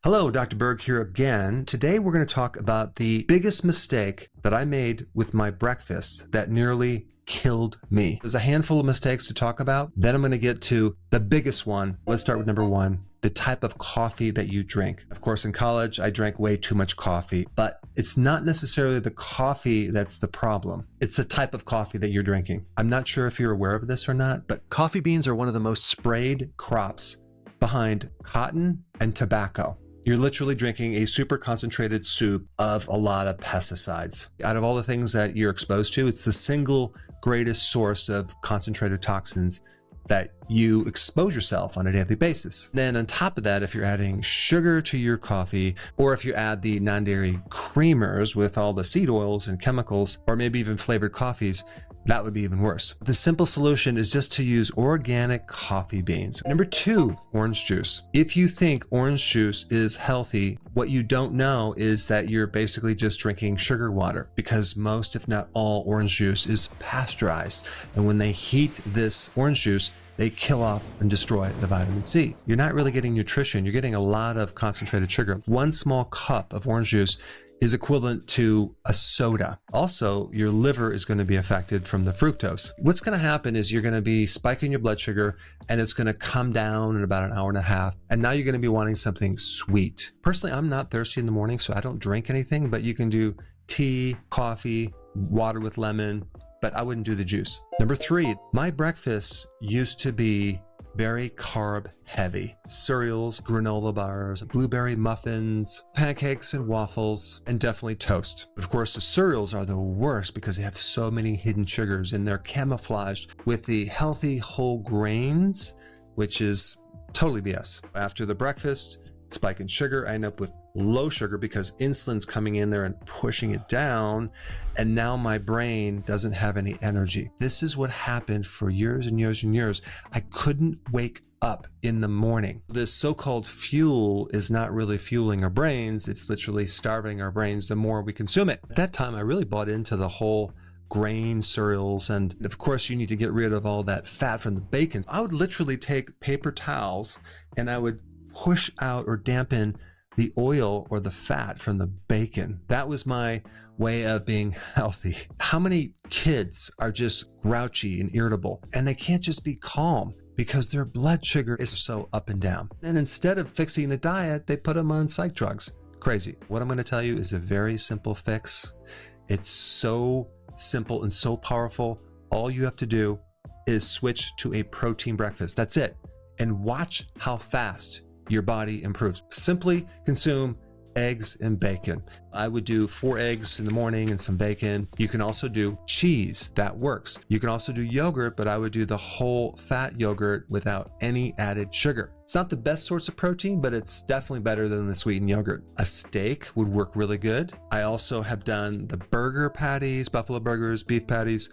Hello, Dr. Berg here again. Today we're going to talk about the biggest mistake that I made with my breakfast that nearly killed me. There's a handful of mistakes to talk about. Then I'm going to get to the biggest one. Let's start with number one, the type of coffee that you drink. Of course, in college, I drank way too much coffee, but it's not necessarily the coffee that's the problem. It's the type of coffee that you're drinking. I'm not sure if you're aware of this or not, but coffee beans are one of the most sprayed crops behind cotton and tobacco. You're literally drinking a super concentrated soup of a lot of pesticides. Out of all the things that you're exposed to, it's the single greatest source of concentrated toxins that you expose yourself on a daily basis. Then on top of that, if you're adding sugar to your coffee, or if you add the non-dairy creamers with all the seed oils and chemicals, or maybe even flavored coffees, that would be even worse. The simple solution is just to use organic coffee beans. Number two, orange juice. If you think orange juice is healthy, what you don't know is that you're basically just drinking sugar water, because most, if not all, orange juice is pasteurized. And when they heat this orange juice, they kill off and destroy the vitamin C. You're not really getting nutrition. You're getting a lot of concentrated sugar. One small cup of orange juice is equivalent to a soda. Also, your liver is going to be affected from the fructose. What's going to happen is you're going to be spiking your blood sugar and it's going to come down in about an hour and a half. And now you're going to be wanting something sweet. Personally, I'm not thirsty in the morning, so I don't drink anything, but you can do tea, coffee, water with lemon, but I wouldn't do the juice. Number three, my breakfast used to be very carb heavy. Cereals, granola bars, blueberry muffins, pancakes and waffles, and definitely toast. Of course, the cereals are the worst because they have so many hidden sugars and they're camouflaged with the healthy whole grains, which is totally BS. After the breakfast, spike in sugar, I end up with low sugar because insulin's coming in there and pushing it down, and now my brain doesn't have any energy. This is what happened for years and years and years. I couldn't wake up in the morning. This so-called fuel is not really fueling our brains, it's literally starving our brains the more we consume it. At that time, I really bought into the whole grain cereals, and of course you need to get rid of all that fat from the bacon. I would literally take paper towels and I would push out or dampen the oil or the fat from the bacon. That was my way of being healthy. How many kids are just grouchy and irritable and they can't just be calm because their blood sugar is so up and down? And instead of fixing the diet, they put them on psych drugs. Crazy. What I'm going to tell you is a very simple fix. It's so simple and so powerful. All you have to do is switch to a protein breakfast. That's it. And watch how fast your body improves. Simply consume eggs and bacon. I would do 4 eggs in the morning and some bacon. You can also do cheese. That works. You can also do yogurt, but I would do the whole fat yogurt without any added sugar. It's not the best source of protein, but it's definitely better than the sweetened yogurt. A steak would work really good. I also have done the burger patties, buffalo burgers, beef patties.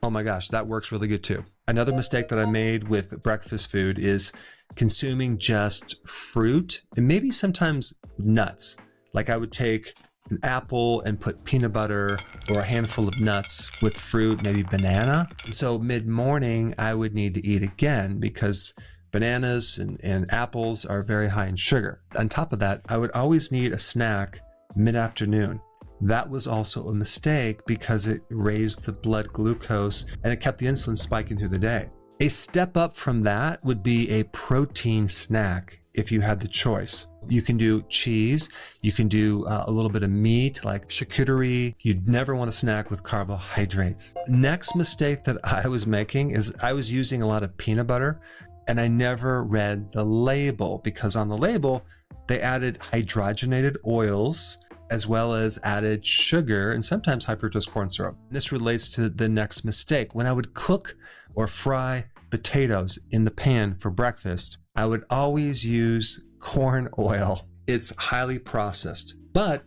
Oh my gosh, that works really good too. Another mistake that I made with breakfast food is consuming just fruit and maybe sometimes nuts. Like I would take an apple and put peanut butter or a handful of nuts with fruit, maybe banana. And so mid-morning, I would need to eat again because bananas and apples are very high in sugar. On top of that, I would always need a snack mid-afternoon. That was also a mistake because it raised the blood glucose and it kept the insulin spiking through the day. A step up from that would be a protein snack if you had the choice. You can do cheese, you can do a little bit of meat like charcuterie. You'd never want to snack with carbohydrates. Next mistake that I was making is I was using a lot of peanut butter and I never read the label because on the label they added hydrogenated oils as well as added sugar and sometimes high fructose corn syrup. This relates to the next mistake. When I would cook or fry potatoes in the pan for breakfast, I would always use corn oil. It's highly processed, but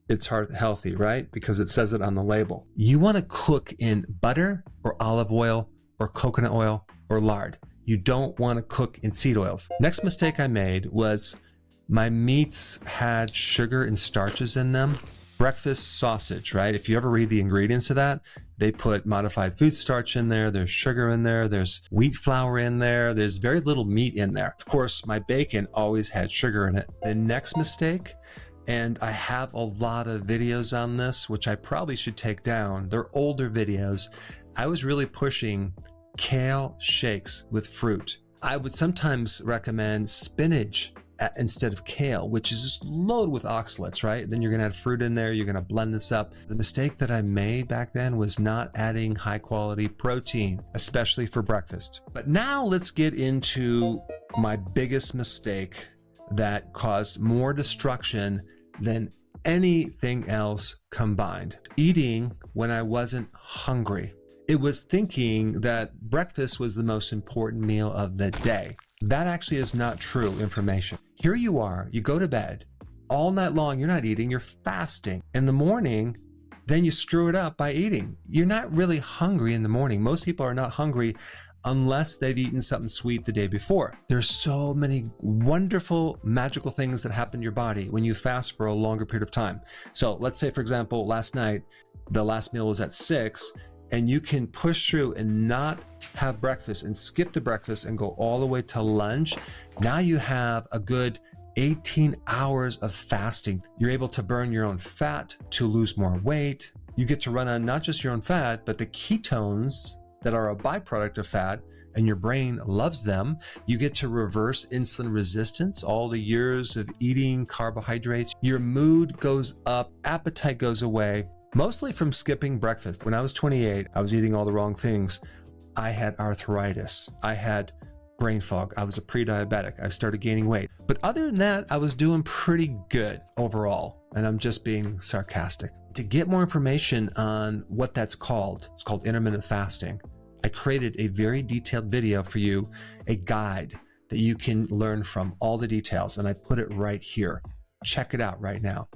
it's healthy, right? Because it says it on the label. You want to cook in butter or olive oil or coconut oil or lard. You don't want to cook in seed oils. Next mistake I made was my meats had sugar and starches in them. Breakfast sausage, right? If you ever read the ingredients of that, They put modified food starch in there. There's sugar in there. There's wheat flour in there. There's very little meat in there. Of course, my bacon always had sugar in it. The next mistake, and I have a lot of videos on this, which I probably should take down. They're older videos. I was really pushing kale shakes with fruit. I would sometimes recommend spinach instead of kale, which is just loaded with oxalates, right? Then you're gonna add fruit in there, you're gonna blend this up. The mistake that I made back then was not adding high quality protein, especially for breakfast. But now let's get into my biggest mistake that caused more destruction than anything else combined. Eating when I wasn't hungry. It was thinking that breakfast was the most important meal of the day. That actually is not true information. Here you are, you go to bed, all night long you're not eating, you're fasting. In the morning, then you screw it up by eating. You're not really hungry in the morning. Most people are not hungry unless they've eaten something sweet the day before. There's so many wonderful, magical things that happen to your body when you fast for a longer period of time. So let's say, for example, last night, the last meal was at 6, and you can push through and not have breakfast and skip the breakfast and go all the way to lunch. Now you have a good 18 hours of fasting. You're able to burn your own fat to lose more weight. You get to run on not just your own fat, but the ketones that are a byproduct of fat, and your brain loves them. You get to reverse insulin resistance, all the years of eating carbohydrates. Your mood goes up, appetite goes away, mostly from skipping breakfast. When I was 28, I was eating all the wrong things. I had arthritis. I had brain fog. I was a pre-diabetic. I started gaining weight. But other than that, I was doing pretty good overall. And I'm just being sarcastic. To get more information on what that's called, it's called intermittent fasting. I created a very detailed video for you, a guide that you can learn from all the details. And I put it right here. Check it out right now.